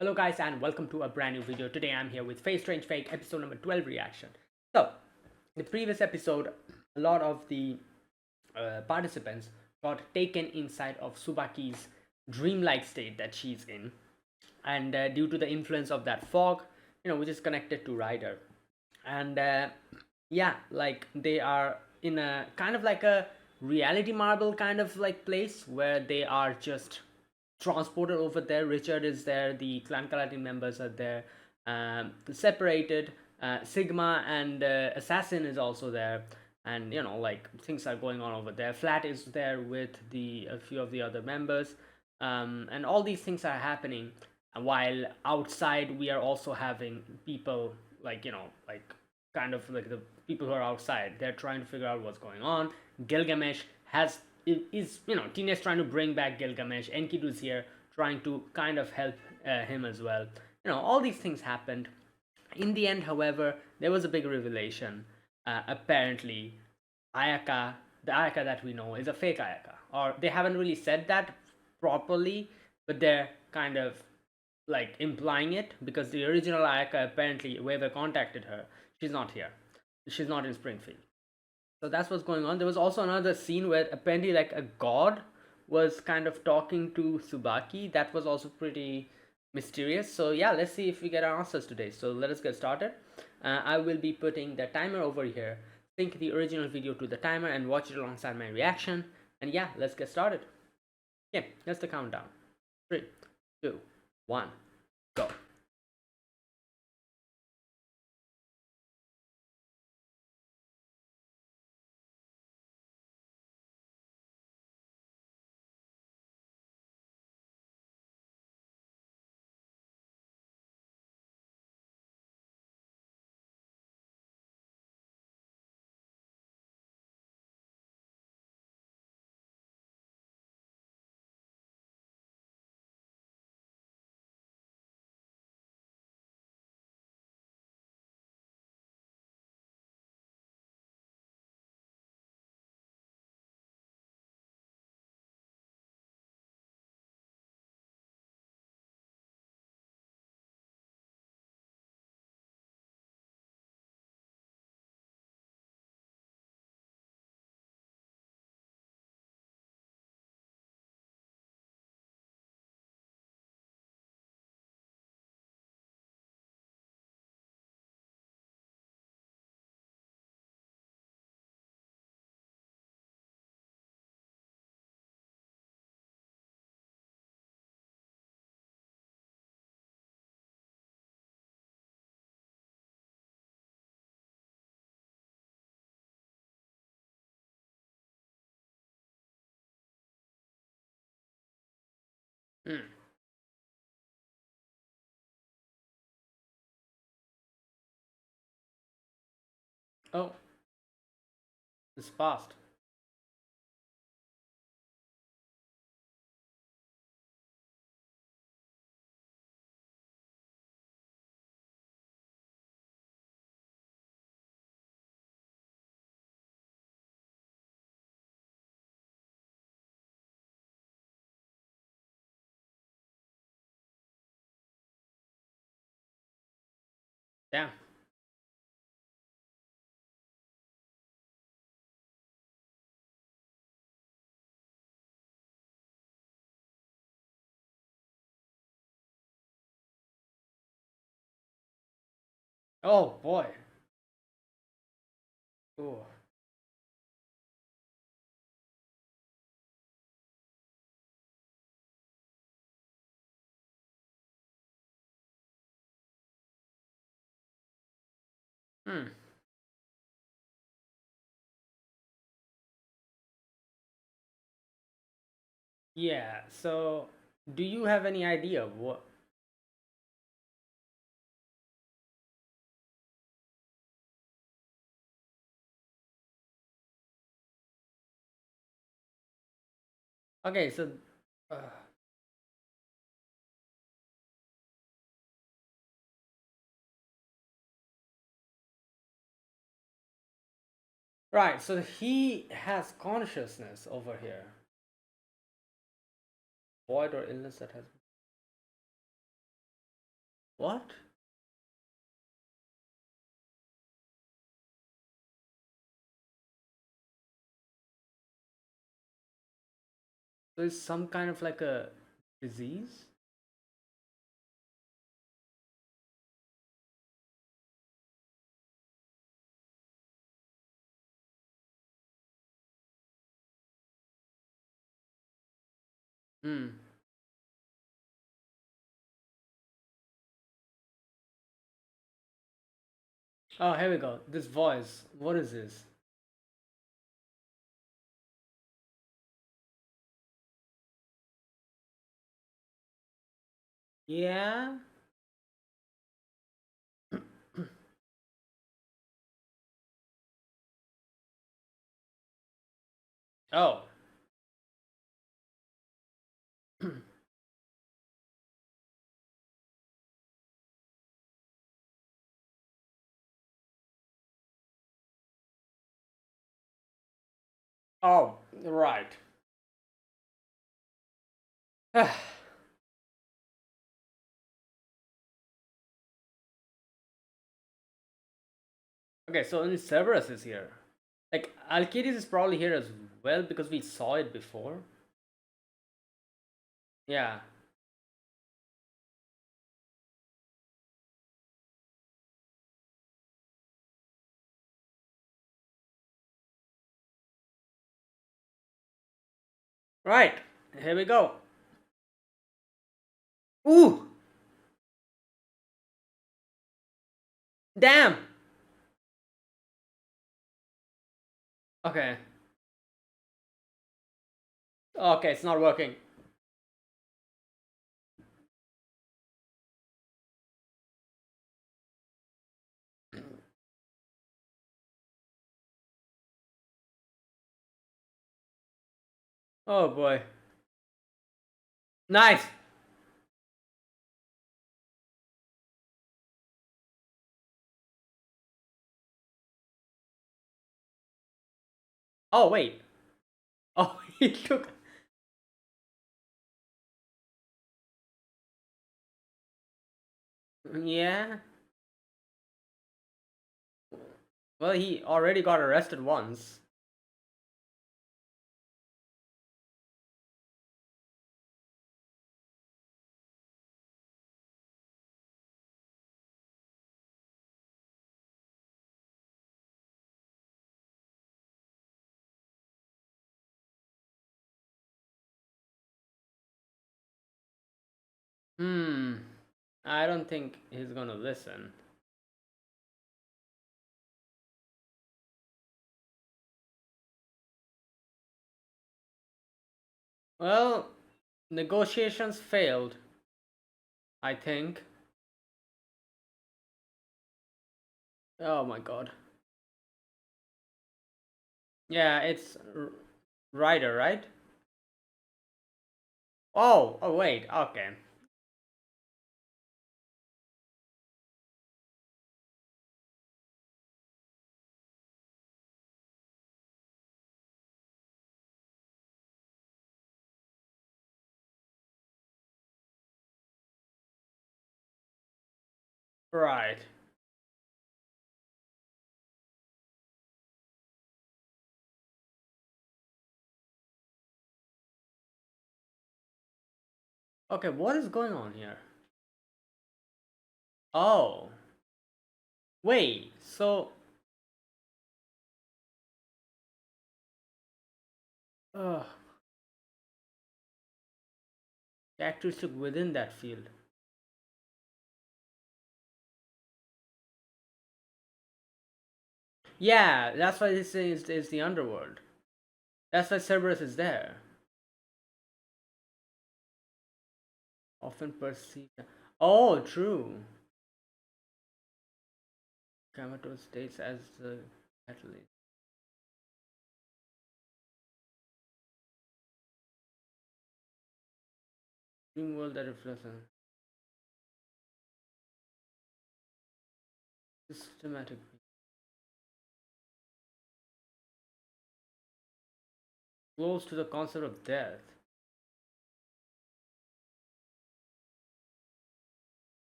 Hello guys and welcome to a brand new video. Today I'm here with Face Strange Fake episode number 12 reaction. So, in the previous episode, a lot of the participants got taken inside of Subaki's dreamlike state that she's in, and due to the influence of that fog, which is connected to Ryder. And yeah, like they are in a kind of like a reality marble kind of like place where they are just transported over there. Richard is there, the Clan Kalatin members are there, separated. Sigma and Assassin is also there, and like things are going on over there. Flat is there with a few of the other members, and all these things are happening. While outside, we are also having people like like kind of like the people who are outside. They're trying to figure out what's going on. Gilgamesh has is Tina's trying to bring back Gilgamesh. Enkidu's here trying to kind of help him as well. All these things happened. In the end, however, there was a big revelation. Apparently, Ayaka, the Ayaka that we know, is a fake Ayaka. Or they haven't really said that properly, but they're kind of like implying it because the original Ayaka, apparently, whoever contacted her, she's not here. She's not in Springfield. So that's what's going on. There was also another scene where apparently like a god was kind of talking to Subaki. That was also pretty mysterious. So yeah, let's see if we get our answers today. So let us get started. I will be putting the timer over here. Sync the original video to the timer and watch it alongside my reaction. And yeah, let's get started. Okay, here's the countdown. 3, 2, 1, go. Hmm. Oh, it's fast. Damn. Oh boy. Oh. Hmm. Yeah. So, do you have any idea what? Okay, so uh, right, so he has consciousness over here. Void or illness that has. What? So it's some kind of like a disease? Hmm. Oh, here we go. This voice. What is this? Yeah. Oh. Oh, right. Okay, so only Cerberus is here. Like, Alcides is probably here as well because we saw it before. Yeah. Right. Here we go. Ooh! Damn! Okay. Okay, it's not working. Oh boy. Nice! Oh, wait. Oh, he took. Yeah. Well, he already got arrested once. Hmm. I don't think he's gonna listen. Well, negotiations failed, I think. Oh my god. Yeah, it's Ryder, right? Oh, wait. Okay. Right. Okay, what is going on here? Oh. Wait, so uh characteristic within that field. Yeah, that's why this is the underworld. That's why Cerberus is there. Often perceived. Oh, true. Comatose states as the catalyst. Dream world that reflects on systematic. Close to the concept of death.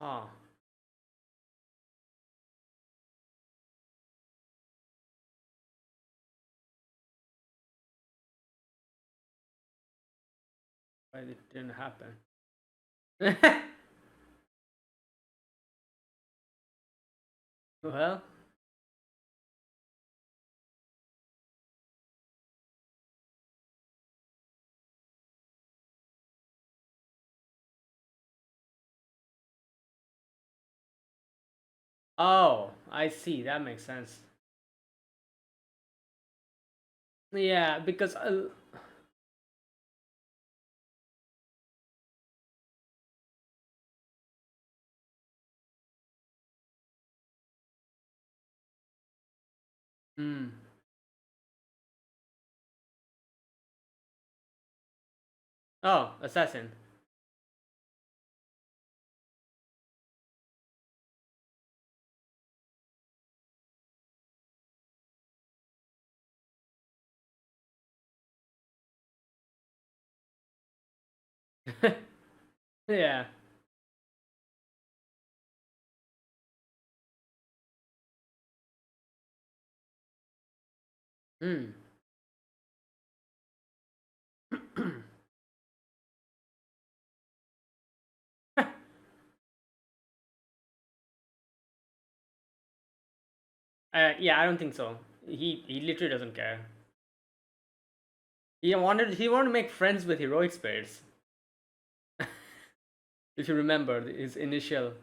Oh. But it didn't happen. Well. Oh, I see. That makes sense. Yeah, because hmm. Oh, assassin. Yeah. Hmm. Yeah, I don't think so. He literally doesn't care. He wanted to make friends with heroic spirits. If you remember his initial.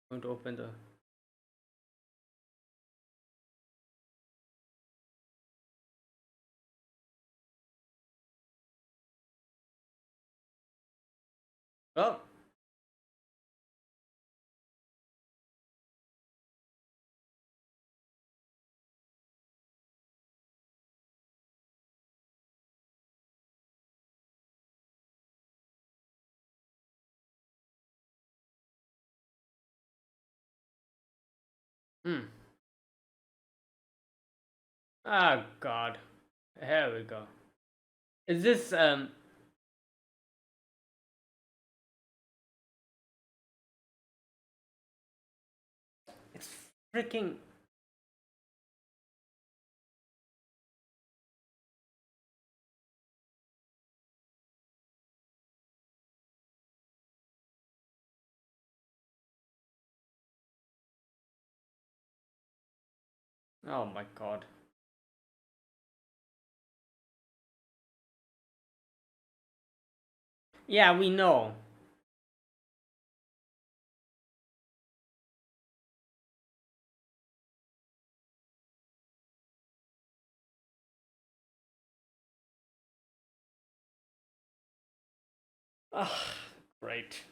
Going to open the. Oh. Hmm. Ah, God. Here we go. Is this It's freaking. Oh my God. Yeah, we know. Ah, great.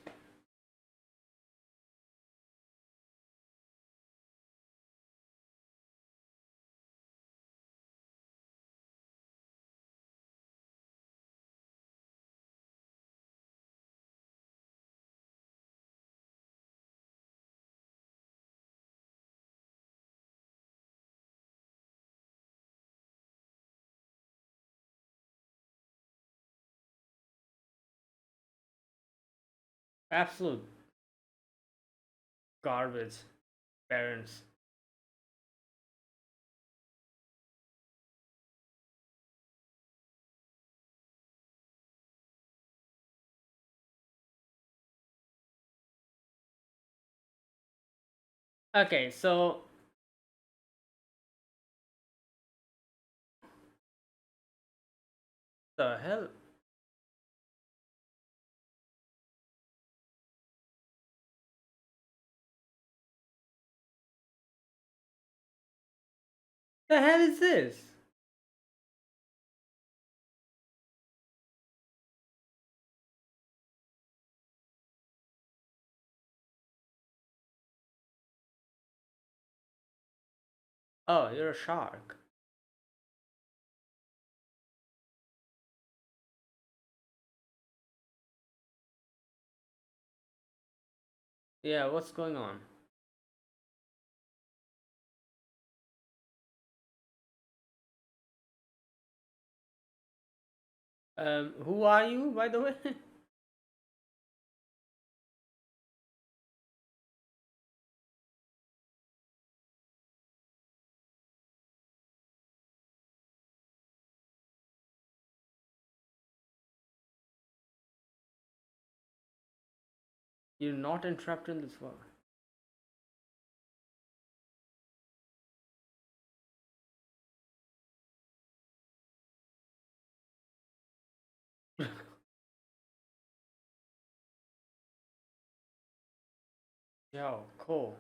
Absolute garbage. Parents. Okay, so the hell? The hell is this? Oh, you're a shark. Yeah, what's going on? Who are you, by the way? You're not interrupting this work. Yo, cool.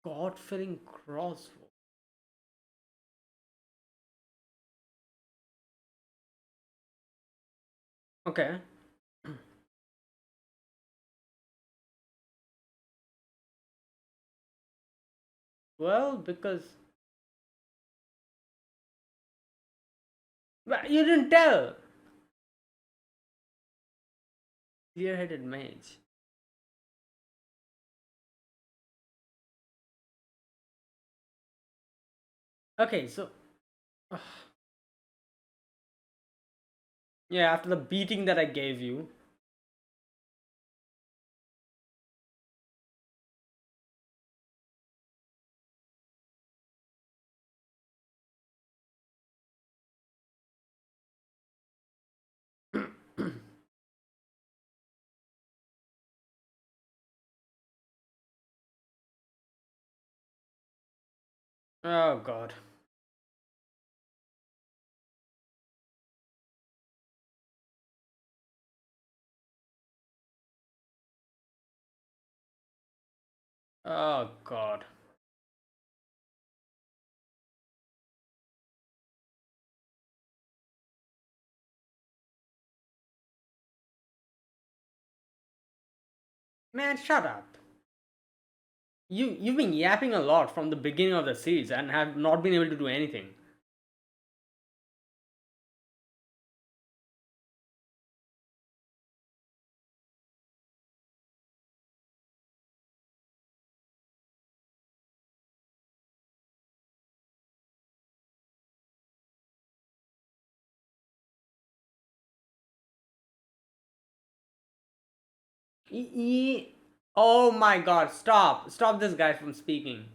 God filling crossword. Okay. Well, because but you didn't tell. Clear-headed mage. Okay, so yeah, after the beating that I gave you. Oh God. Oh God. Man, shut up. You've been yapping a lot from the beginning of the series and have not been able to do anything. Oh my God! Stop! Stop this guy from speaking.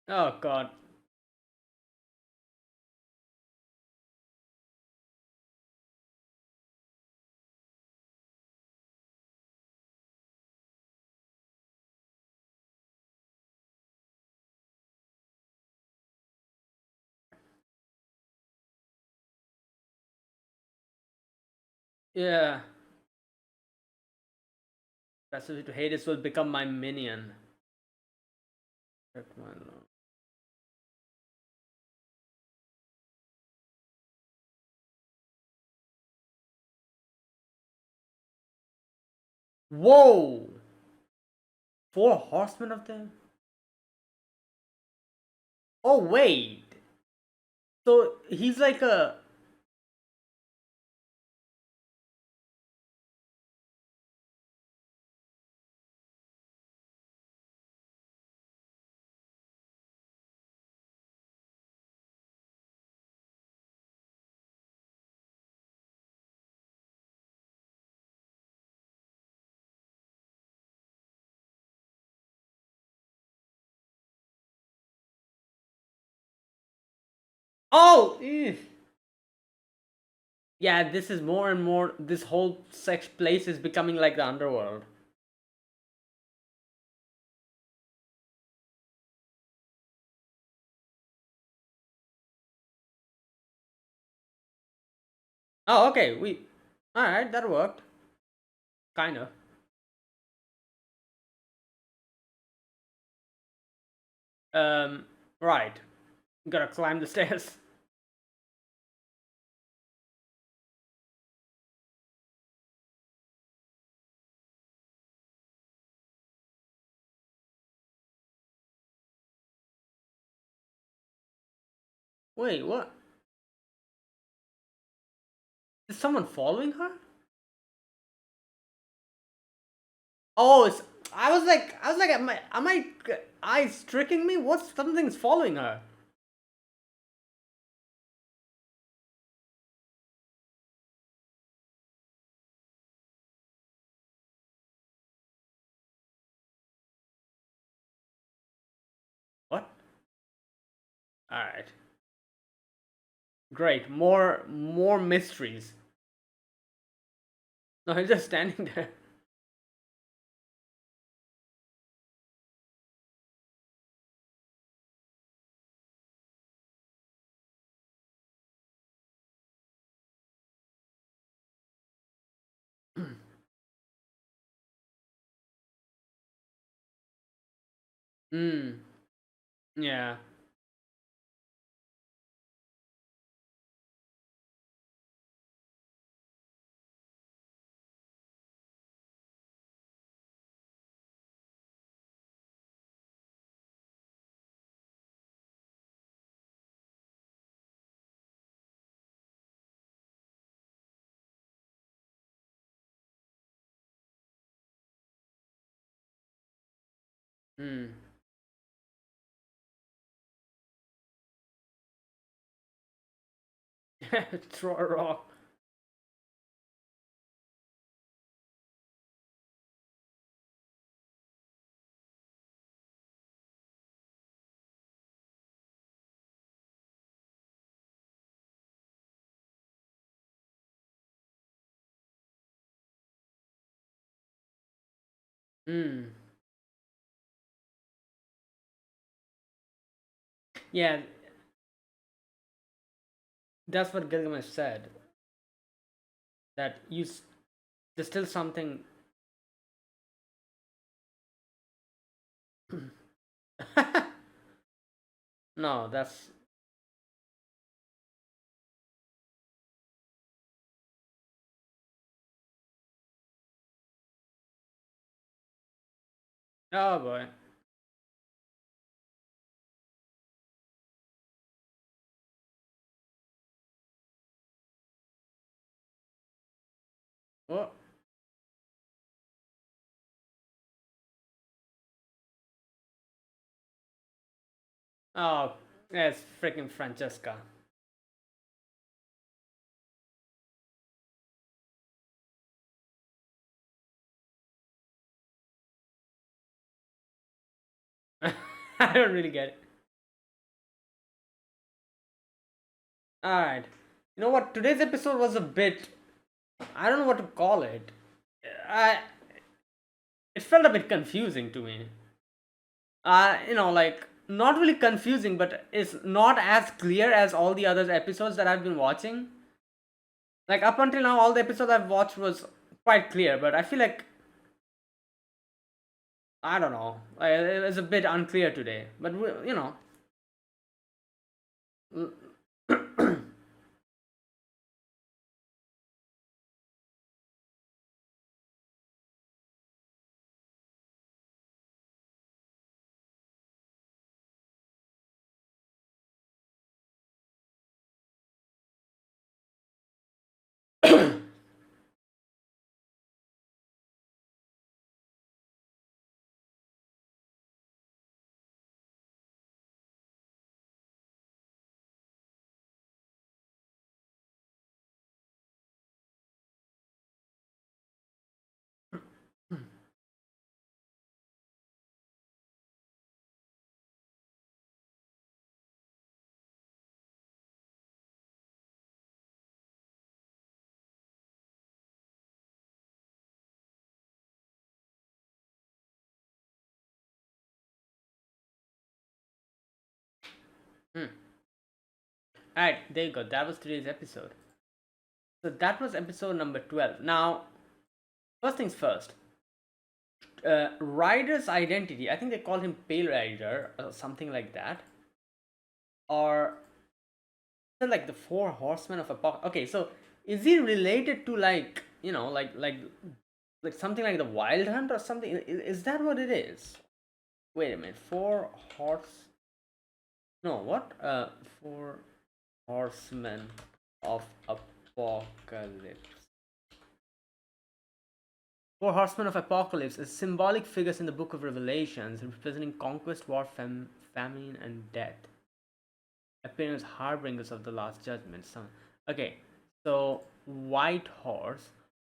Oh God. Yeah. Pacific to Hades will become my minion. Check my log. Whoa! Four horsemen of them? Oh wait. So he's like a. Oh! Yeah, this is more and more. This whole sex place is becoming like the underworld. Oh, okay. Alright, that worked. Kind of. Right. Gotta climb the stairs. Wait, what? Is someone following her? Oh, it's. Am I eyes tricking me? What? Something's following her. What? Alright. Great. More mysteries. No, he's just standing there. Hmm. Yeah. Hmm. Throw a rock. Hmm. Yeah, that's what Gilgamesh said. That there's still something. No, that's. Oh boy. What? Oh, it's freaking Francesca. I don't really get it. Alright. You know what? Today's episode was a bit. I don't know what to call it. I. It felt a bit confusing to me. Like not really confusing, but it's not as clear as all the other episodes that I've been watching. Like up until now, all the episodes I've watched was quite clear, but I feel like I don't know. It was a bit unclear today, but Hmm. Alright, there you go. That was today's episode. So that was episode number 12. Now, first things first. Ryder's identity, I think they call him Pale Rider or something like that. Or like the four horsemen of apocalypse. Okay, so is he related to like, like something like the Wild Hunt or something? Is that what it is? Wait a minute. Four horse. No, what? Four horsemen of apocalypse. Four horsemen of apocalypse is symbolic figures in the book of Revelations representing conquest, war, famine, and death. Appearing as harbingers of the last judgment. Okay, so white horse.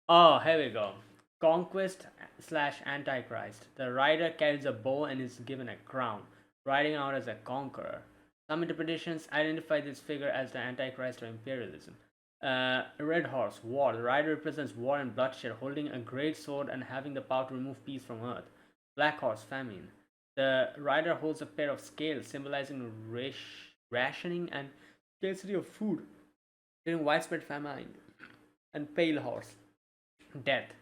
Oh, here we go. Conquest slash Antichrist. The rider carries a bow and is given a crown, riding out as a conqueror. Some interpretations identify this figure as the Antichrist or imperialism. Red horse, war. The rider represents war and bloodshed, holding a great sword and having the power to remove peace from earth. Black horse, famine. The rider holds a pair of scales, symbolizing rationing and scarcity of food during widespread famine. And pale horse, death.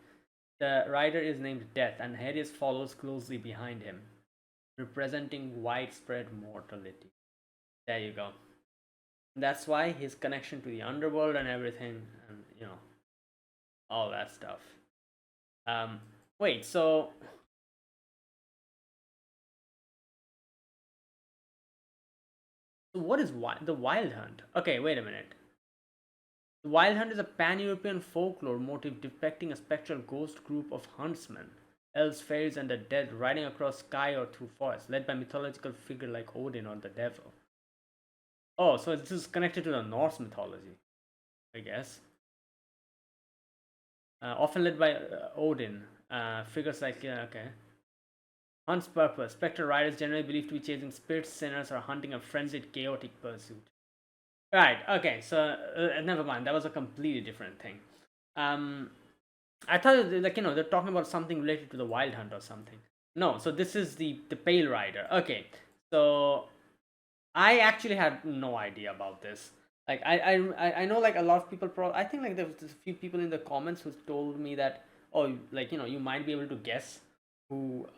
The rider is named Death, and Hades follows closely behind him, representing widespread mortality. There you go. That's why his connection to the underworld and everything, and all that stuff. Wait, so what is the Wild Hunt? Okay, wait a minute. The Wild Hunt is a pan-European folklore motif depicting a spectral ghost group of huntsmen, elves, fairies, and the dead riding across sky or through forests, led by mythological figure like Odin or the devil. Oh, so this is connected to the Norse mythology, I guess. Often led by Odin, figures like okay. Hunt's purpose: spectral riders generally believed to be chasing spirits, sinners, or hunting a frenzied, chaotic pursuit. Right. Okay. So never mind. That was a completely different thing. Um, I thought like they're talking about something related to the Wild Hunt or something. No. So this is the Pale Rider. Okay. So I actually had no idea about this. Like I know like a lot of people. I think like there was a few people in the comments who told me that, oh, like you might be able to guess who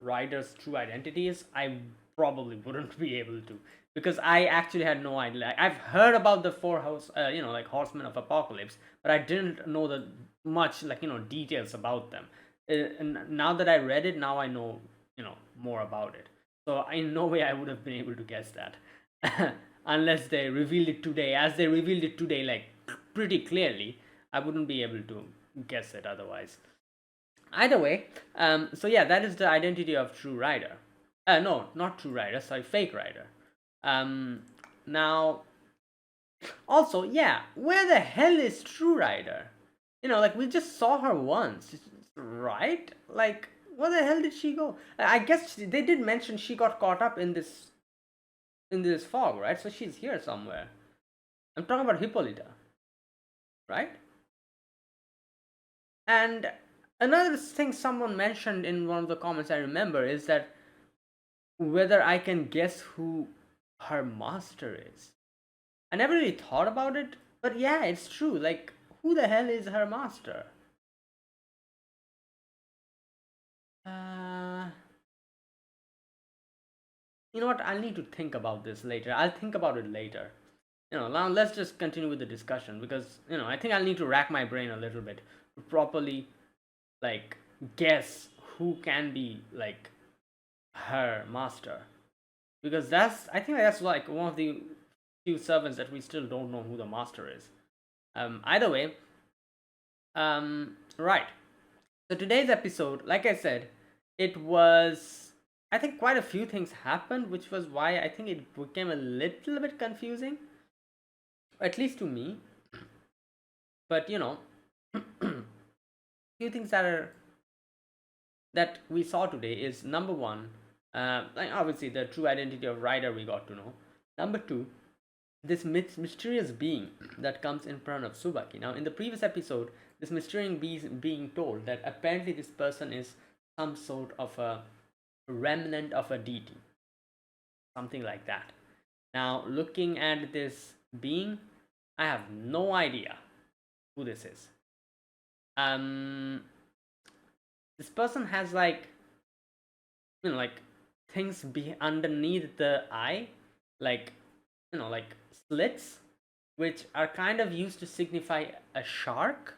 Ryder's true identity is. I probably wouldn't be able to, because I actually had no idea. Like, I've heard about the like Horsemen of Apocalypse, but I didn't know the much like details about them. And now that I read it, now I know more about it. So in no way I would have been able to guess that, unless they revealed it today. As they revealed it today, like pretty clearly, I wouldn't be able to guess it otherwise. Either way, so yeah, that is the identity of True Rider. No, not True Rider. Sorry, Fake Rider. Um, Now, also, yeah, where the hell is True Rider? Like we just saw her once, right? Like, where the hell did she go? I guess they did mention she got caught up in this fog, right? So she's here somewhere. I'm talking about Hippolyta, right? And another thing someone mentioned in one of the comments I remember is that whether I can guess who her master is. I never really thought about it, but yeah, it's true. Like, who the hell is her master? Uh, you know what? I'll need to think about this later. I'll think about it later. Now let's just continue with the discussion, because I think I'll need to rack my brain a little bit to properly like guess who can be like her master, because I think that's like one of the few servants that we still don't know who the master is. Either way, right. So today's episode, like I said, it was, I think quite a few things happened, which was why I think it became a little bit confusing, at least to me. But few things that we saw today is, number one, like obviously the true identity of Ryder we got to know. Number two, this mysterious being that comes in front of Tsubaki. Now, in the previous episode, this mysterious being told that apparently this person is some sort of a remnant of a deity, something like that. Now, looking at this being, I have no idea who this is. Um, this person has like, like things be underneath the eye, like, like slits, which are kind of used to signify a shark.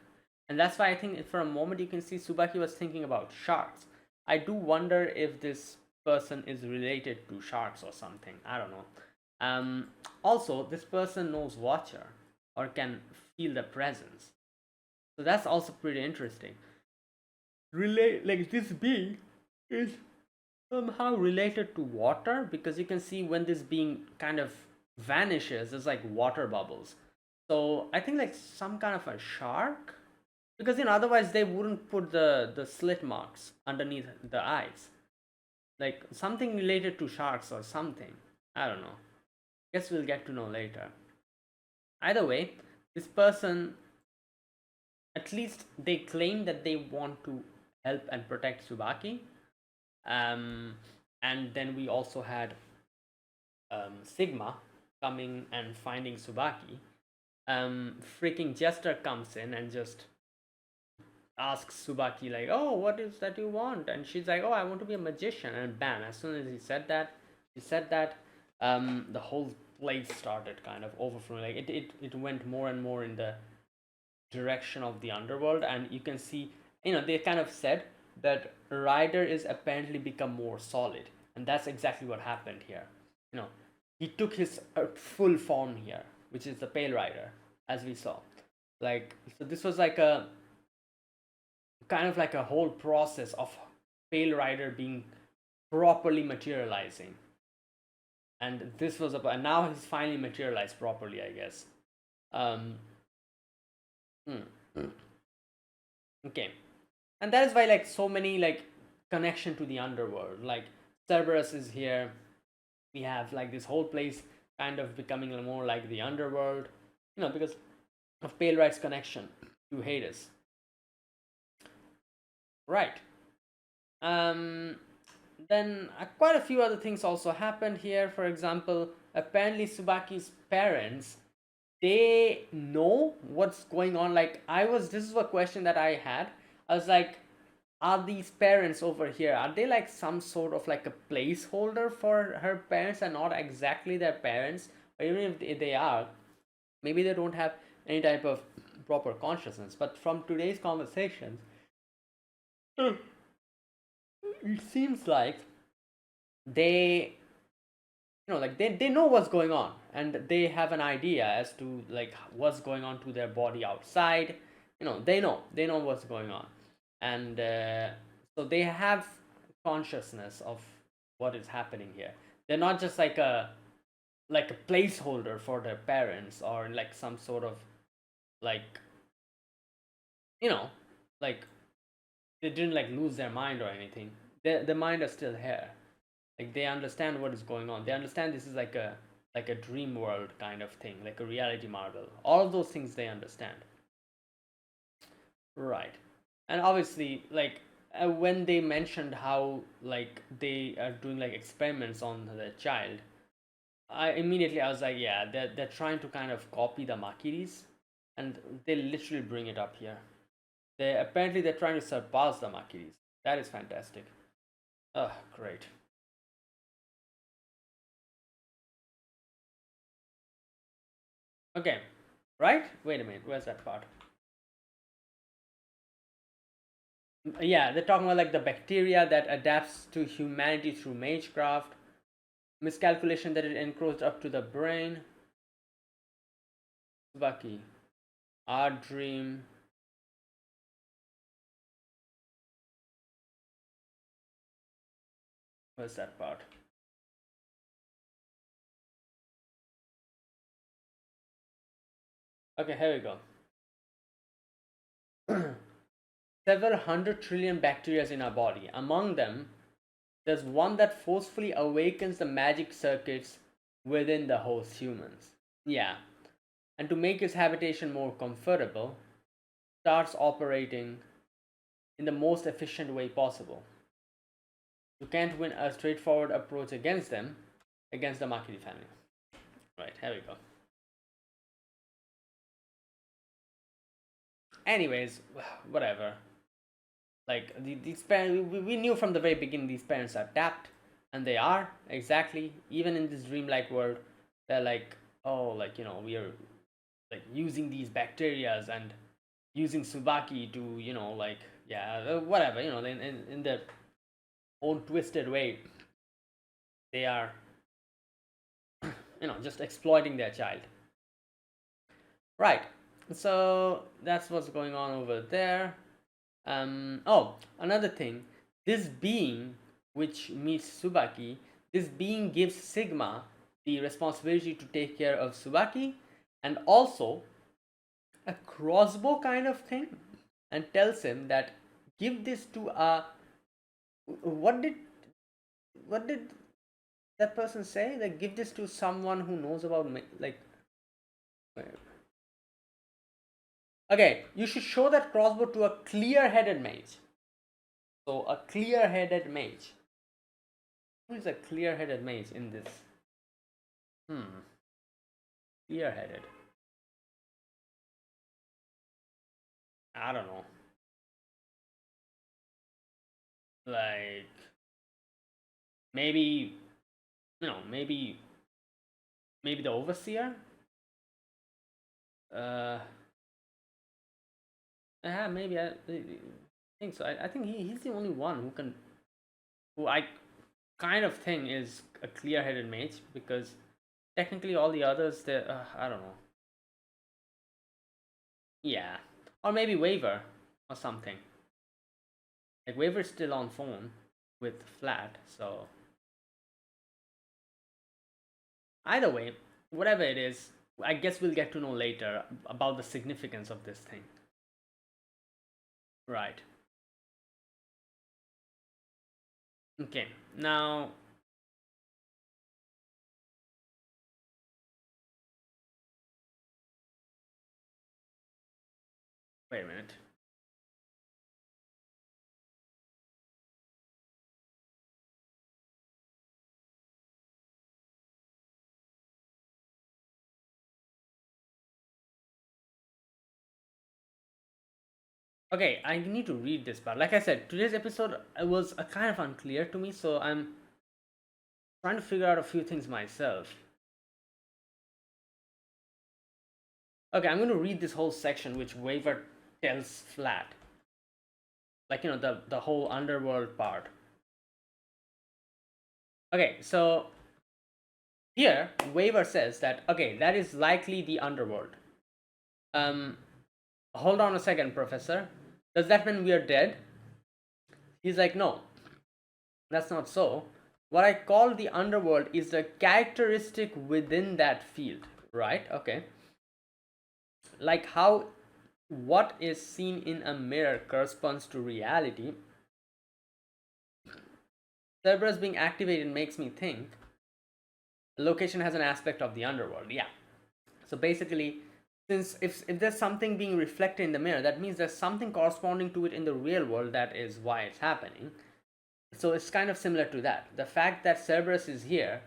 And that's why I think for a moment you can see Tsubaki was thinking about sharks. I do wonder if this person is related to sharks or something. I don't know. Also, this person knows Watcher or can feel the presence. So that's also pretty interesting. Relate like this being is somehow related to water, because you can see when this being kind of vanishes, it's like water bubbles. So I think like some kind of a shark, because otherwise they wouldn't put the slit marks underneath the eyes, like something related to sharks or something. I don't know. Guess we'll get to know later. Either way, this person, at least they claim that they want to help and protect Tsubaki. um, and then we also had Sigma coming and finding Tsubaki. Freaking Jester comes in and just asks Tsubaki like, "Oh, what is that you want?" And she's like, "Oh, I want to be a magician." And bam! As soon as he said that, the whole place started kind of overflowing. Like it went more and more in the direction of the underworld, and you can see, they kind of said that Ryder is apparently become more solid, and that's exactly what happened here. you know he took his full form here, which is the Pale Rider, as we saw. Like, so this was like a kind of like a whole process of Pale Rider being properly materializing, and this was about, and now he's finally materialized properly, I guess. um hmm. Okay. And that is why like so many like connection to the underworld, like Cerberus is here. We have like this whole place kind of becoming more like the underworld, because of Pale Rider's connection to Hades. Right. um then quite a few other things also happened here. For example, apparently Tsubaki's parents, they know what's going on. Like, this is a question that I had. I was like, are these parents over here, are they like some sort of like a placeholder for her parents and not exactly their parents? Or even if they are, maybe they don't have any type of proper consciousness. But from today's conversations, it seems like they, like they know what's going on, and they have an idea as to like what's going on to their body outside. They know what's going on. And so they have consciousness of what is happening here. They're not just like a placeholder for their parents, or like some sort of like, you know like they didn't like lose their mind or anything. The mind is still here. Like, they understand what is going on. They understand this is like a dream world kind of thing, like a reality marvel. All of those things they understand. Right. And obviously, like, when they mentioned how like they are doing like experiments on the child, I was like, yeah, they're trying to kind of copy the Makiris, and they literally bring it up here. They're trying to surpass the Makiris. That is fantastic. Oh, great. Okay, right? Wait a minute. Where's that part? Yeah, they're talking about like the bacteria that adapts to humanity through magecraft, miscalculation that it encroached up to the brain. Bucky, our dream. Where's that part? Okay, here we go. Several hundred trillion bacteria in our body. Among them, there's one that forcefully awakens the magic circuits within the host humans. Yeah, and to make his habitation more comfortable, starts operating in the most efficient way possible. You can't win a straightforward approach against them, against the Makiri family. Right, here we go. Anyways, whatever. Like these parents, we knew from the very beginning these parents are tapped, and they are exactly even in this dreamlike world. They're like, oh, like we are like using these bacterias and using Subaki to like yeah whatever in their own twisted way they are just exploiting their child. Right. So that's what's going on over there. Oh, another thing. This being, which meets Subaki, this being gives Sigma the responsibility to take care of Subaki and also a crossbow kind of thing, and tells him that give this to a what did what did that person say? Like give this to someone who knows about like okay, you should show that crossbow to a clear-headed mage. So a clear-headed mage. Who is a clear-headed mage in this? Clear-headed. I don't know. Like maybe maybe the overseer. Uh, yeah, maybe I think so. I think he's the only one who I kind of think is a clear-headed mage, because technically all the others they I don't know. Yeah, or maybe Waver or something. Like Waver's still on phone with Flat, so either way, whatever it is, I guess we'll get to know later about the significance of this thing. Right. Okay. Now, wait a minute. Okay, I need to read this part. Like I said, today's episode was kind of unclear to me, so I'm trying to figure out a few things myself. Okay, I'm going to read this whole section which Waver tells Flat. Like, the whole underworld part. Okay, so here Waver says that, okay, that is likely the underworld. Hold on a second, Professor. Does that mean we are dead? He's like, no, that's not so. What I call the underworld is the characteristic within that field, right? Okay. Like how what is seen in a mirror corresponds to reality. Cerberus being activated makes me think location has an aspect of the underworld. Yeah. So basically, since if there's something being reflected in the mirror, that means there's something corresponding to it in the real world. That is why it's happening. So it's kind of similar to that. The fact that Cerberus is here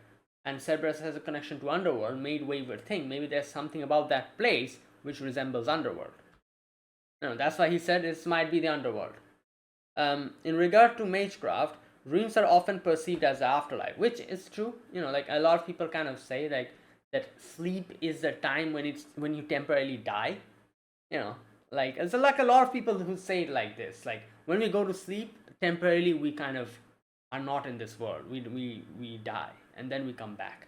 and Cerberus has a connection to Underworld made Waver think maybe there's something about that place which resembles Underworld. That's why he said this might be the Underworld. In regard to Magecraft, dreams are often perceived as the afterlife, which is true. Like a lot of people kind of say like that sleep is the time when you temporarily die. Like it's like a lot of people who say it like this. Like when we go to sleep, temporarily we kind of are not in this world. We die and then we come back.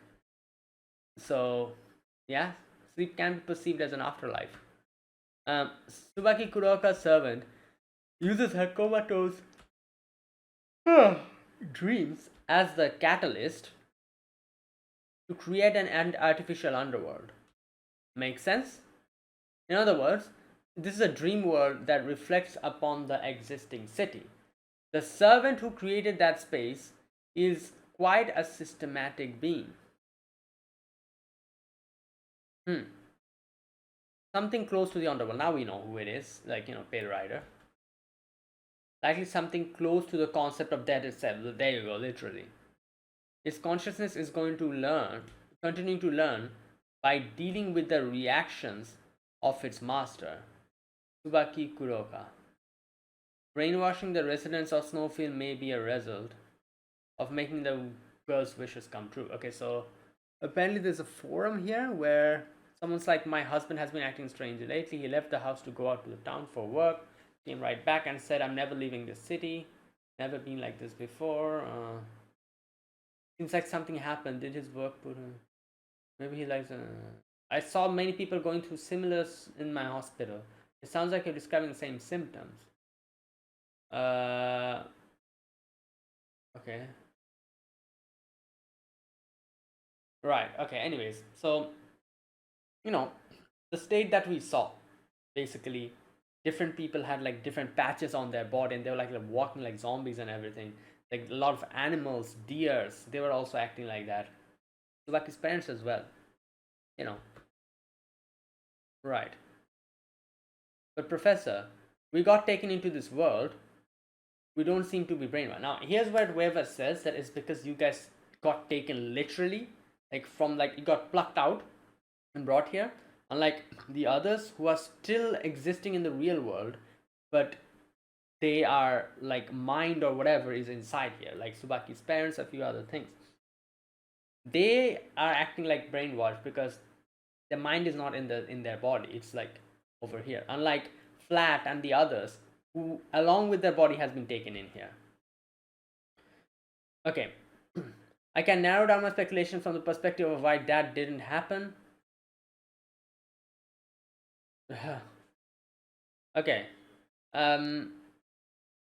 So yeah, sleep can be perceived as an afterlife. Subaki Kuroka's servant uses her comatose dreams as the catalyst to create an artificial underworld. Make sense? In other words, this is a dream world that reflects upon the existing city. The servant who created that space is quite a systematic being. Something close to the underworld. Now we know who it is, like, Pale Rider. Likely something close to the concept of death itself. There you go, literally. His consciousness is going to continuing to learn by dealing with the reactions of its master, Tsubaki Kuroka. Brainwashing the residents of Snowfield may be a result of making the girl's wishes come true. Okay, so apparently there's a forum here where someone's like, my husband has been acting strangely lately. He left the house to go out to the town for work, came right back and said, I'm never leaving this city. Never been like this before. Seems like something happened. Did his work put him? Maybe he likes. I saw many people going through similars in my hospital. It sounds like you're describing the same symptoms. Okay. Right. Okay. Anyways, so the state that we saw, basically, different people had like different patches on their body, and they were like walking like zombies and everything. Like a lot of animals, deers, they were also acting like that. So like his parents as well. You know. Right. But Professor, we got taken into this world. We don't seem to be brainwashed. Now, here's what whoever says that is because you guys got taken literally, like from like you got plucked out and brought here. Unlike the others who are still existing in the real world, but they are like mind or whatever is inside here, like Subaki's parents, a few other things. They are acting like brainwashed because their mind is not in their body. It's like over here. Unlike Flat and the others, who along with their body has been taken in here. Okay. I can narrow down my speculation from the perspective of why that didn't happen. Okay. The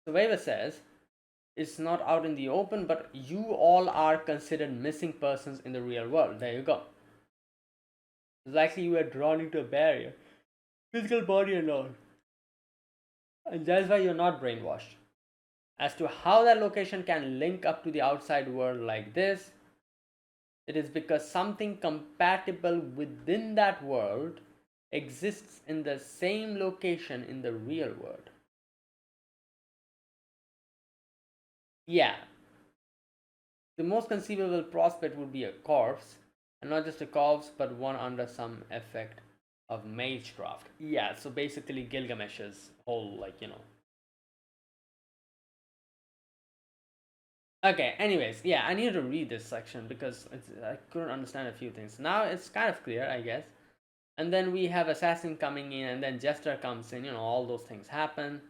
waiver says it's not out in the open, but you all are considered missing persons in the real world. There you go. It's likely you were drawn into a barrier, physical body alone, and that's why you're not brainwashed. As to how that location can link up to the outside world like this, it is because something compatible within that world exists in the same location in the real world. Yeah, the most conceivable prospect would be a corpse, and not just a corpse, but one under some effect of magecraft. Yeah, so basically Gilgamesh's whole, Okay, anyways, yeah, I need to read this section because I couldn't understand a few things. Now it's kind of clear, I guess. And then we have Assassin coming in, and then Jester comes in, all those things happen.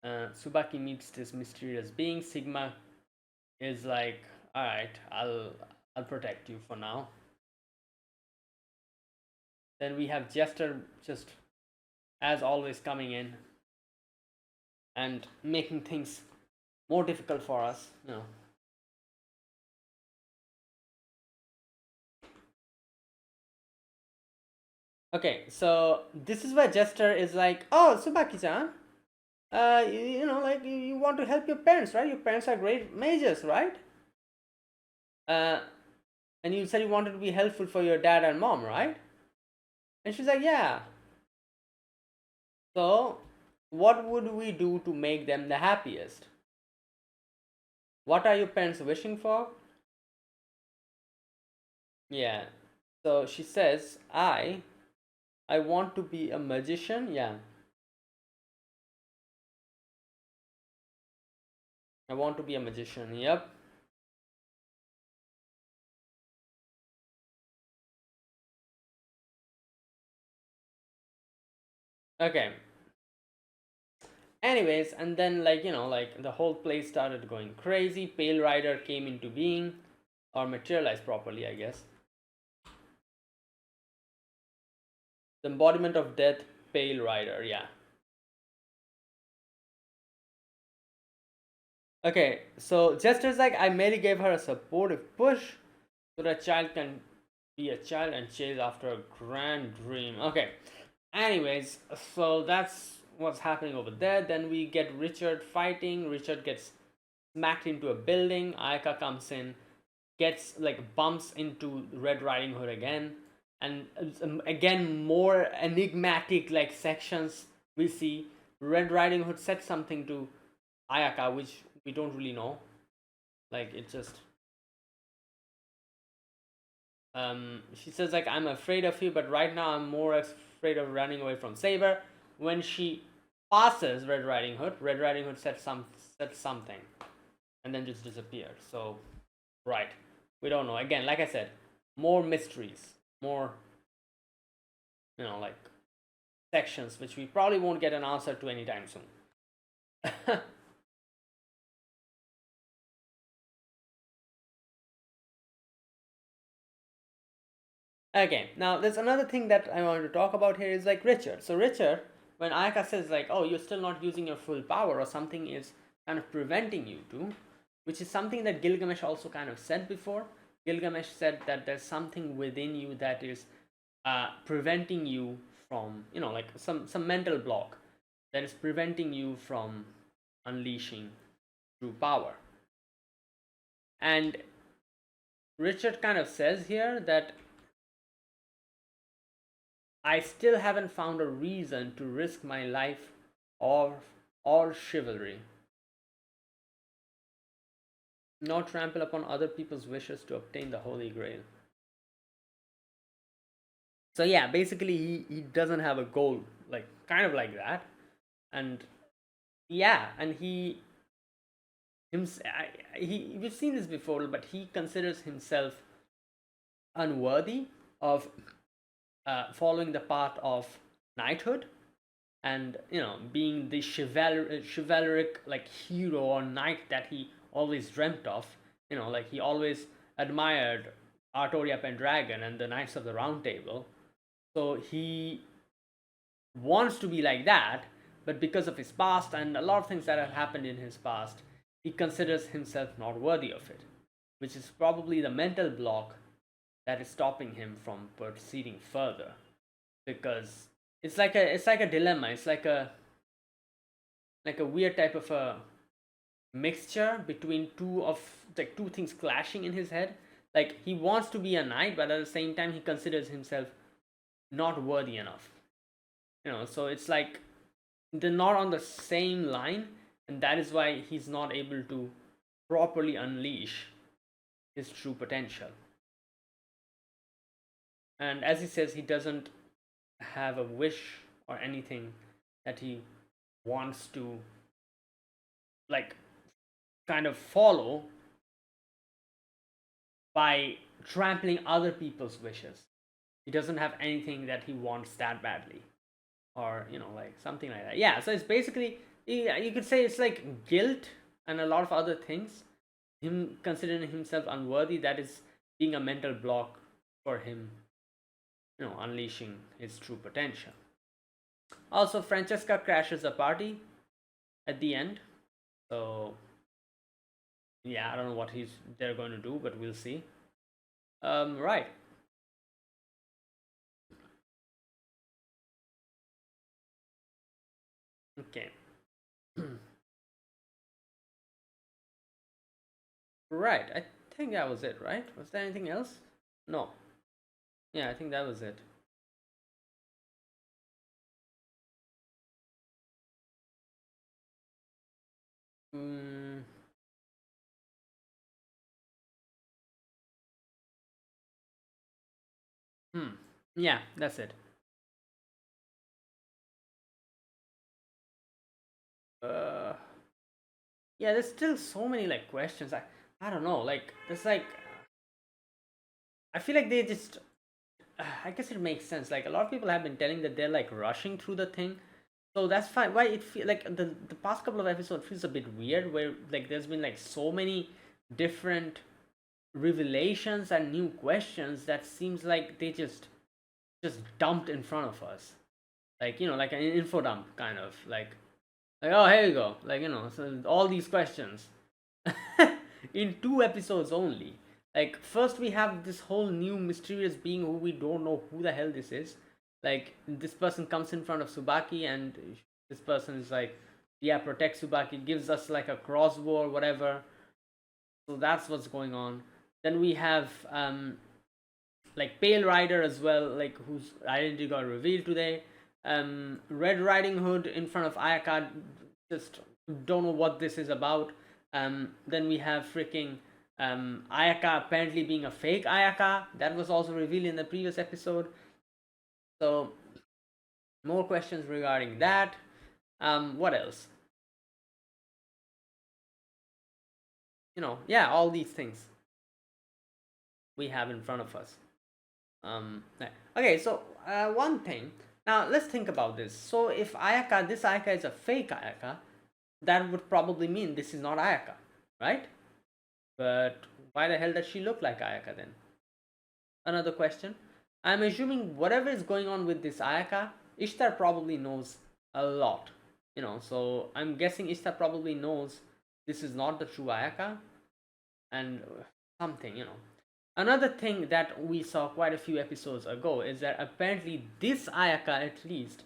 Tsubaki meets this mysterious being. Sigma is like, alright, I'll protect you for now. Then we have Jester just, as always, coming in and making things more difficult for us, Okay, so this is where Jester is like, oh, Tsubaki-chan, you want to help your parents, right? Your parents are great mages, right? And you said you wanted to be helpful for your dad and mom, right? And she's like, yeah. So, what would we do to make them the happiest? What are your parents wishing for? Yeah. So she says, I want to be a magician. Yeah. I want to be a magician. Yep. Okay. Anyways, and then the whole place started going crazy. Pale Rider came into being, or materialized properly, I guess. The embodiment of death, Pale Rider, yeah. Okay, so just as like I merely gave her a supportive push so that child can be a child and chase after a grand dream. Okay, anyways, so that's what's happening over there. Then we get Richard fighting. Richard gets smacked into a building. Ayaka comes in, gets like bumps into Red Riding Hood again, and again more enigmatic like sections we see. Red Riding Hood said something to Ayaka, which we don't really know. Like it just She says like, I'm afraid of you, but right now I'm more afraid of running away from Saber. When she passes Red Riding Hood, Red Riding Hood said something, and then just disappeared. So, right, we don't know. Again, like I said, more mysteries, more, like sections which we probably won't get an answer to anytime soon. Okay, now there's another thing that I want to talk about here is like Richard. So Richard, when Ayaka says like, oh, you're still not using your full power or something is kind of preventing you to, which is something that Gilgamesh also kind of said before. Gilgamesh said that there's something within you that is preventing you from, like some mental block that is preventing you from unleashing true power. And Richard kind of says here that I still haven't found a reason to risk my life or chivalry, nor trample upon other people's wishes to obtain the Holy Grail. So yeah, basically he doesn't have a goal, like kind of like that. And yeah, and we've seen this before, but he considers himself unworthy of following the path of knighthood, and being the chivalric like hero or knight that he always dreamt of. Like he always admired Artoria Pendragon and the Knights of the Round Table. So he wants to be like that, but because of his past and a lot of things that have happened in his past, he considers himself not worthy of it, which is probably the mental block that is stopping him from proceeding further. Because it's like a dilemma. It's like a weird type of a mixture between two things clashing in his head. Like he wants to be a knight, but at the same time he considers himself not worthy enough. So it's like they're not on the same line, and that is why he's not able to properly unleash his true potential. And as he says, he doesn't have a wish or anything that he wants to like kind of follow by trampling other people's wishes. He doesn't have anything that he wants that badly, or like something like that. Yeah, so it's basically, you could say it's like guilt and a lot of other things. Him considering himself unworthy, that is being a mental block for him, unleashing his true potential. Also, Francesca crashes the party at the end, so yeah, I don't know what they're going to do, but we'll see. Right. Okay. Right. I think that was it, right? Was there anything else? No. Yeah, I think that was it. Mm, hmm. Yeah, that's it. Uh, yeah, there's still so many like questions. I don't know. Like there's like I feel like they just. I guess it makes sense. Like a lot of people have been telling that they're like rushing through the thing, so that's fine. Why it feel like the past couple of episodes feels a bit weird, where like there's been like so many different revelations and new questions that seems like they just dumped in front of us, like like an info dump kind of like, oh, here you go, like so all these questions in 2 episodes only. Like first we have this whole new mysterious being who we don't know who the hell this is. Like this person comes in front of Subaki, and this person is like, yeah, protect Subaki, gives us like a crossbow or whatever. So that's what's going on. Then we have like Pale Rider as well, like whose identity got revealed today. Red Riding Hood in front of Ayaka, just don't know what this is about. Then we have freaking Ayaka apparently being a fake Ayaka, that was also revealed in the previous episode. So more questions regarding that. What else? Yeah, all these things we have in front of us. Okay, so one thing. Now let's think about this. So if this Ayaka is a fake Ayaka, that would probably mean this is not Ayaka, right? But why the hell does she look like Ayaka then? Another question. I'm assuming whatever is going on with this Ayaka, Ishtar probably knows a lot. So I'm guessing Ishtar probably knows this is not the true Ayaka and something. Another thing that we saw quite a few episodes ago is that apparently this Ayaka at least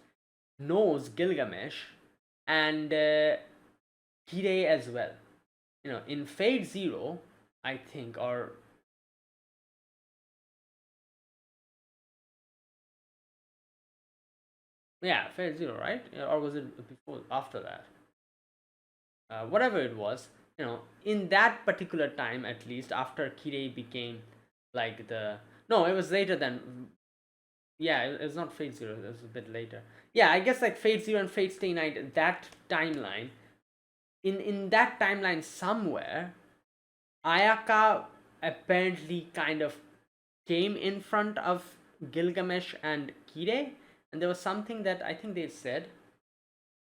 knows Gilgamesh and Kirei as well. In Fate Zero, I think, or yeah, Fate Zero, right? Or was it before, after that? Whatever it was, in that particular time, at least after Kirei became like the no, it was later than yeah, it's not Fate Zero. It was a bit later. Yeah, I guess like Fate Zero and Fate Stay Night. That timeline, in that timeline somewhere, Ayaka apparently kind of came in front of Gilgamesh and Kirei, and there was something that I think they said.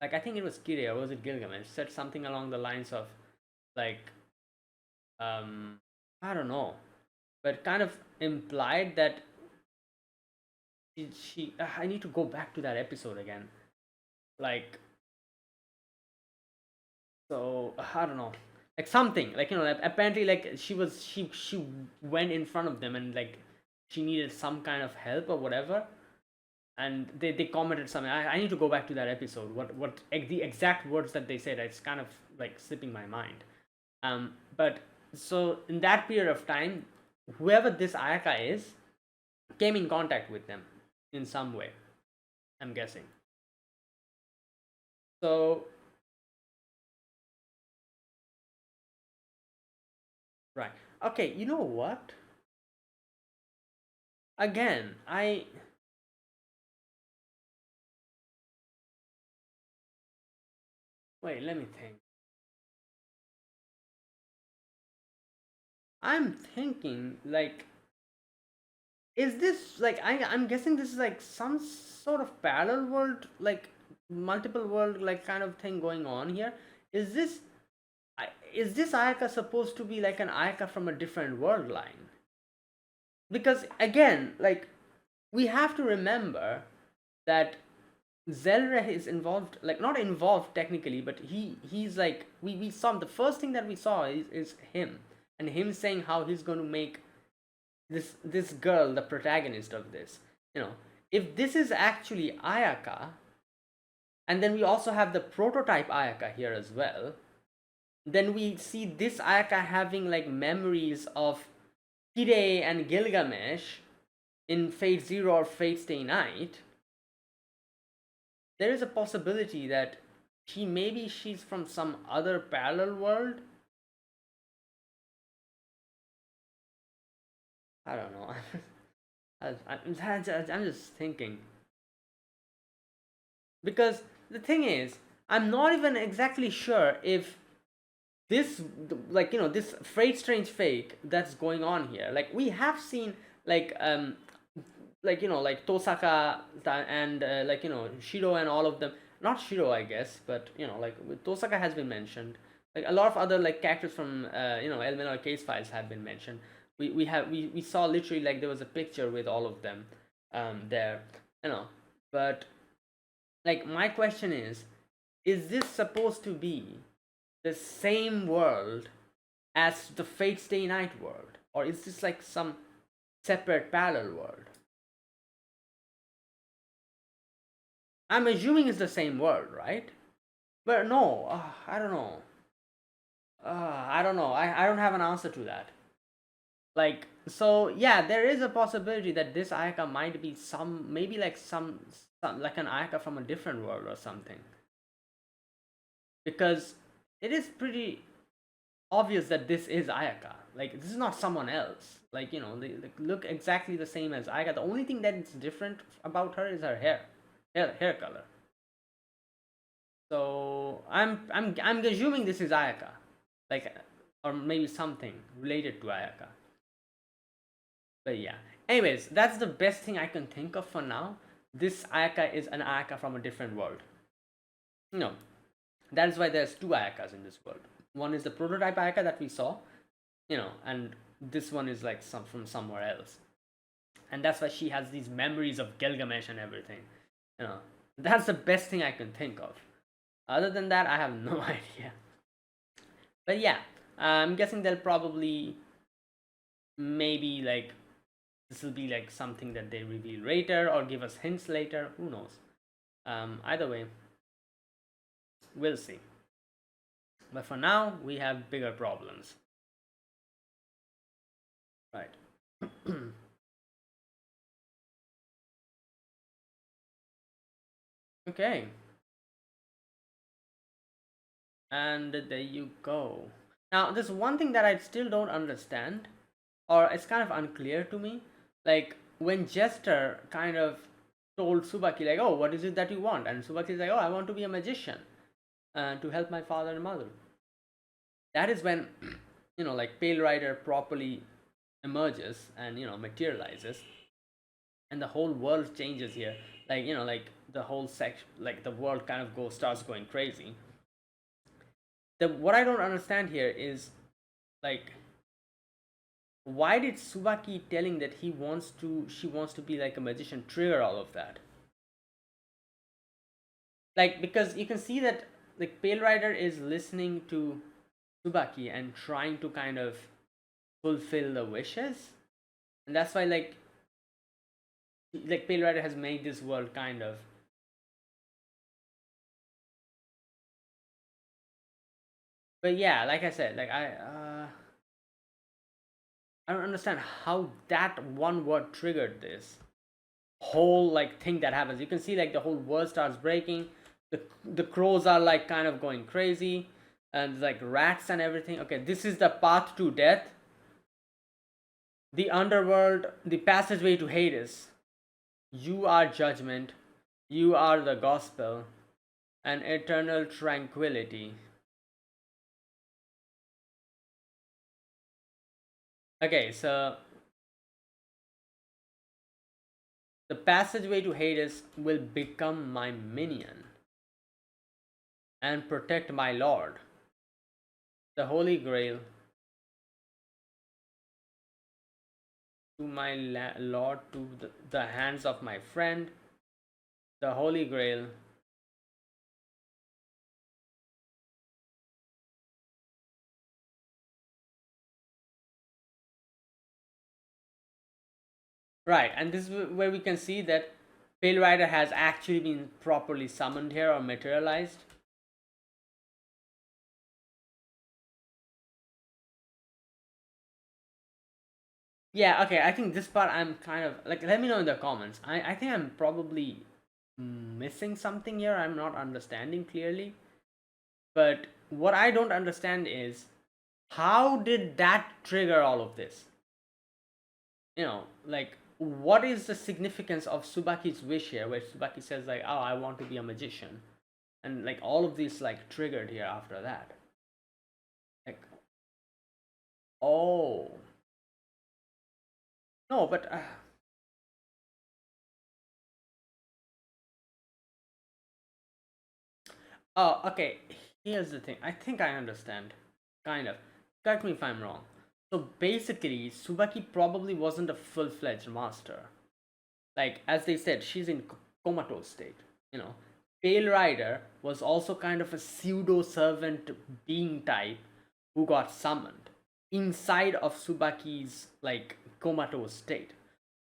Like I think it was Kirei or was it Gilgamesh said something along the lines of like I don't know, but kind of implied that she I need to go back to that episode again. Like so I don't know, like something like apparently like she went in front of them and like she needed some kind of help or whatever, and they commented something. I need to go back to that episode. What the exact words that they said? It's kind of like slipping my mind. But so in that period of time, whoever this Ayaka is came in contact with them in some way. I'm guessing. So right. Okay. You know what? Again, wait. Let me think. I'm thinking like, is this like I'm guessing this is like some sort of parallel world, like multiple world, like kind of thing going on here. Is this is this Ayaka supposed to be like an Ayaka from a different world line? Because again, like we have to remember that Zelreh is involved, like not involved technically, but he's like we saw the first thing that we saw is him and him saying how he's going to make this girl the protagonist of this. You know, if this is actually Ayaka, and then we also have the prototype Ayaka here as well, then we see this Ayaka having like memories of Kirei and Gilgamesh in Fate Zero or Fate Stay Night. There is a possibility that she's from some other parallel world. I don't know. I'm just thinking because the thing is, I'm not even exactly sure if this this Freight Strange fake that's going on here. Like we have seen like Tosaka and Shiro and all of them. Not Shiro, I guess, but like Tosaka has been mentioned. Like a lot of other like characters from Elemental Case Files have been mentioned. We saw literally like there was a picture with all of them there, but like my question is this supposed to be the same world as the Fate Stay Night world, or is this like some separate parallel world? I'm assuming it's the same world, right? But no, I don't know. I don't know. I don't have an answer to that. Like, so yeah, there is a possibility that this Ayaka might be maybe like some like an Ayaka from a different world or something. Because it is pretty. obvious that this is Ayaka. Like, this is not someone else. Like, they look exactly the same as Ayaka. The only thing that's different about her is her hair color. So I'm assuming this is Ayaka, like, or maybe something related to Ayaka. But yeah. Anyways, that's the best thing I can think of for now. This Ayaka is an Ayaka from a different world. No, that is why there's two Ayakas in this world. One is the prototype Ayaka that we saw, and this one is like some from somewhere else. And that's why she has these memories of Gilgamesh and everything. You know, that's the best thing I can think of. Other than that, I have no idea. But yeah, I'm guessing they'll probably maybe like this will be like something that they reveal later or give us hints later. Who knows? Either way, we'll see. But for now, we have bigger problems. Right. Okay. And there you go. Now, there's one thing that I still don't understand, or it's kind of unclear to me. Like, when Jester kind of told Tsubaki, like, oh, what is it that you want? And Tsubaki's like, oh, I want to be a magician to help my father and mother. That is when, like, Pale Rider properly emerges and, materializes. And the whole world changes here. Like, like the whole section, like the world kind of starts going crazy. What I don't understand here is, like, why did Tsubaki telling that she wants to be like a magician trigger all of that? Like, because you can see that like Pale Rider is listening to Tsubaki and trying to kind of fulfill the wishes, and that's why like Pale Rider has made this world kind of. But yeah, like I said, like I don't understand how that one word triggered this whole like thing that happens. You can see like the whole world starts breaking. The crows are like kind of going crazy, and like rats and everything. Okay, this is the path to death. The underworld, the passageway to Hades. You are judgment. You are the gospel, and eternal tranquility. Okay, so the passageway to Hades will become my minion and protect my lord. The Holy Grail to my lord, to the hands of my friend. The Holy Grail right, and this is where we can see that Pale Rider has actually been properly summoned here or materialized. Yeah, okay, I think this part I'm kind of like, let me know in the comments. I think I'm probably missing something here. I'm not understanding clearly. But what I don't understand is, how did that trigger all of this? Like, what is the significance of Tsubaki's wish here, where Tsubaki says like, oh, I want to be a magician, and like all of these like triggered here after that. Like, oh no, but oh, okay. Here's the thing. I think I understand. Kind of. Correct me if I'm wrong. So basically, Tsubaki probably wasn't a full-fledged master. Like, as they said, she's in comatose state. You know, Pale Rider was also kind of a pseudo servant being type who got summoned inside of Tsubaki's like comatose state.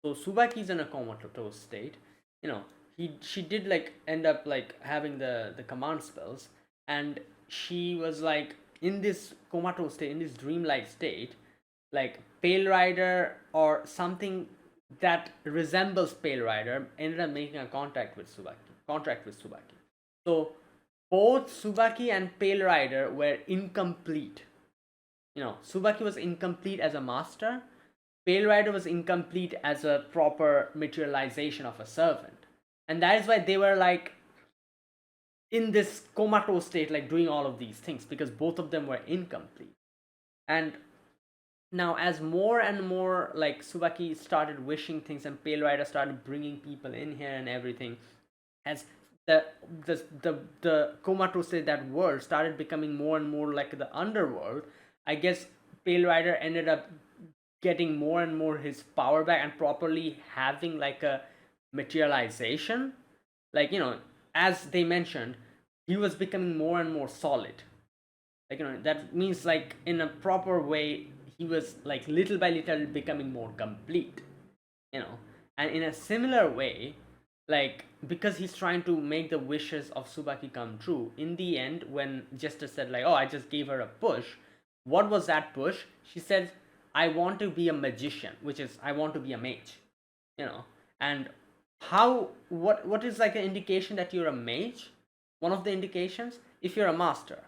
So Tsubaki's in a comatose state. You know, she did like end up like having the command spells, and she was like in this comatose state, in this dreamlike state, like Pale Rider or something that resembles Pale Rider ended up making a contract with Tsubaki. So both Tsubaki and Pale Rider were incomplete. Tsubaki was incomplete as a master. Pale Rider was incomplete as a proper materialization of a servant. And that is why they were like in this comatose state, like doing all of these things, because both of them were incomplete. And now, as more and more like Tsubaki started wishing things and Pale Rider started bringing people in here and everything, as the the comatose state, that world started becoming more and more like the underworld, I guess Pale Rider ended up getting more and more his power back and properly having like a materialization. Like, as they mentioned, he was becoming more and more solid. Like, that means like in a proper way, he was like little by little becoming more complete. you know and in a similar way, like, because he's trying to make the wishes of Tsubaki come true, in the end, when Jester said like, oh, I just gave her a push, what was that push? She said, I want to be a magician, which is, I want to be a mage. And how, what is like an indication that you're a mage? One of the indications, if you're a master,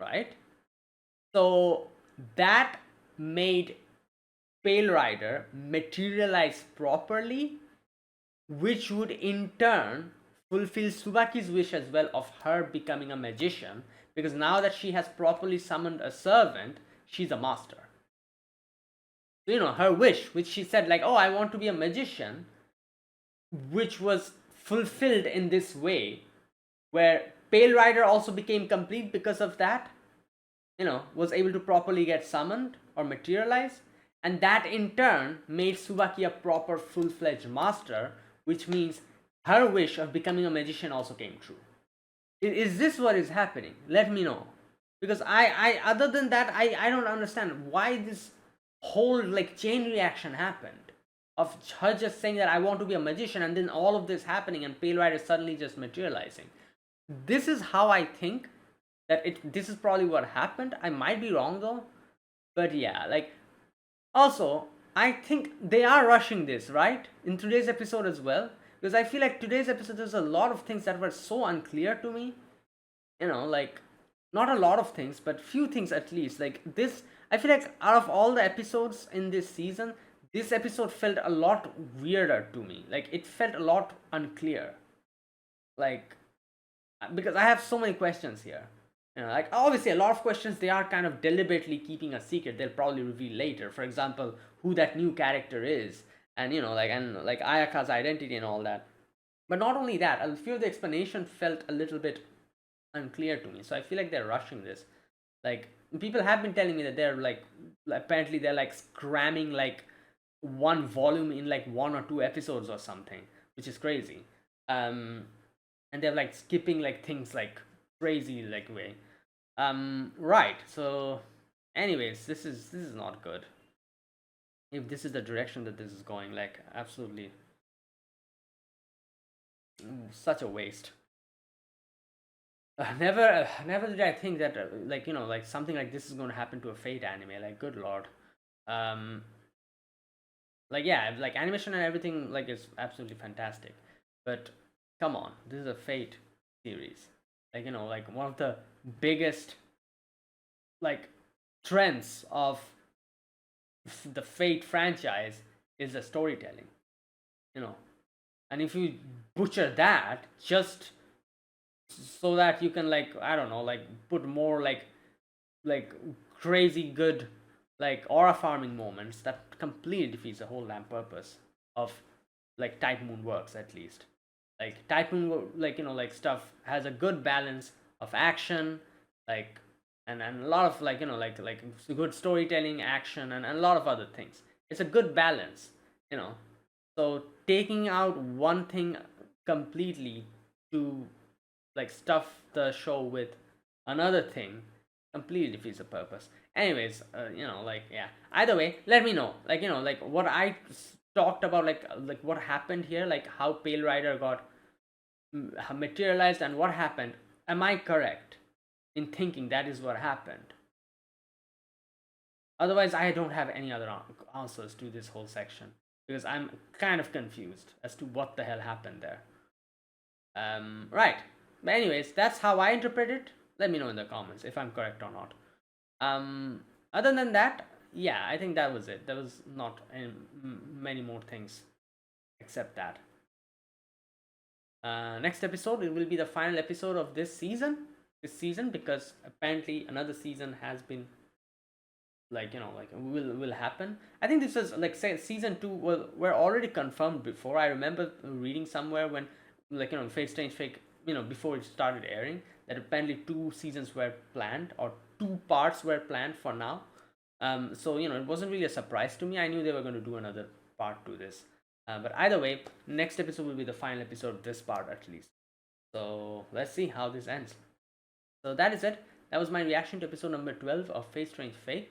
right? So that made Pale Rider materialize properly, which would in turn fulfill Tsubaki's wish as well of her becoming a magician, because now that she has properly summoned a servant, she's a master. So, her wish, which she said like, oh, I want to be a magician, which was fulfilled in this way, where Pale Rider also became complete because of that, was able to properly get summoned or materialize, and that in turn made Tsubaki a proper full-fledged master, which means her wish of becoming a magician also came true. Is this what is happening? Let me know, because I other than that, I don't understand why this whole like chain reaction happened of her just saying that I want to be a magician, and then all of this happening and Pale Rider suddenly just materializing. This is how I think that this is probably what happened. I might be wrong though, but yeah, like, also I think they are rushing this, right, in today's episode as well, because I feel like today's episode there's a lot of things that were so unclear to me. Like, not a lot of things, but few things at least. Like this, I feel like out of all the episodes in this season, this episode felt a lot weirder to me. Like, it felt a lot unclear. Like, because I have so many questions here. Like, obviously a lot of questions they are kind of deliberately keeping a secret. They'll probably reveal later. For example, who that new character is, and like Ayaka's identity and all that. But not only that, a few of the explanation felt a little bit unclear to me. So I feel like they're rushing this. Like, people have been telling me that they're like apparently they're like cramming like one volume in like 1 or 2 episodes or something, which is crazy. And they're like skipping like things like crazy like way. Right. So, anyways, this is not good. If this is the direction that this is going, like, absolutely such a waste. Never did I think that like something like this is going to happen to a Fate anime. Like, good lord. Um, like, yeah, like animation and everything like is absolutely fantastic, but come on, this is a Fate series. Like, like one of the biggest like trends of the Fate franchise is the storytelling. you know and if you butcher that just so that you can, like, I don't know, like put more like crazy good like aura farming moments, that completely defeats the whole damn purpose of like Type Moon works. At least like Type Moon, like, like stuff has a good balance of action, like, and a lot of like, like good storytelling, action, and a lot of other things. It's a good balance. you know so taking out one thing completely to like stuff the show with another thing completely defeats the purpose. Anyways, like, yeah. Either way, let me know, like, like what I talked about, like what happened here, like how Pale Rider got materialized and what happened. Am I correct in thinking that is what happened? Otherwise, I don't have any other answers to this whole section, because I'm kind of confused as to what the hell happened there. Right. But anyways, that's how I interpret it. Let me know in the comments if I'm correct or not. Other than that, yeah, I think that was it. There was not many more things except that. Next episode, it will be the final episode of this season, because apparently another season has been, like, like will happen. I think this was like, say, season 2 were already confirmed before. I remember reading somewhere when, like, Fate Strange Fake, before it started airing, that apparently 2 seasons were planned, or 2 parts were planned for now. So it wasn't really a surprise to me. I knew they were going to do another part to this. But either way, next episode will be the final episode of this part, at least. So let's see how this ends. So that is it. That was my reaction to episode number 12 of Fate Strange Fake.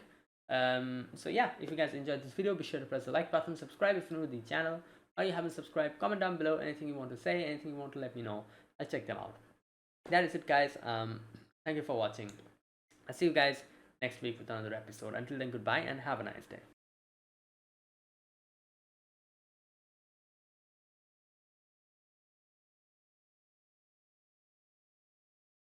So yeah, if you guys enjoyed this video, be sure to press the like button, subscribe if you're new to the channel, or you haven't subscribed. Comment down below anything you want to say, anything you want to let me know. I'll check them out. That is it, guys. Thank you for watching. I'll see you guys next week with another episode. Until then, goodbye and have a nice day.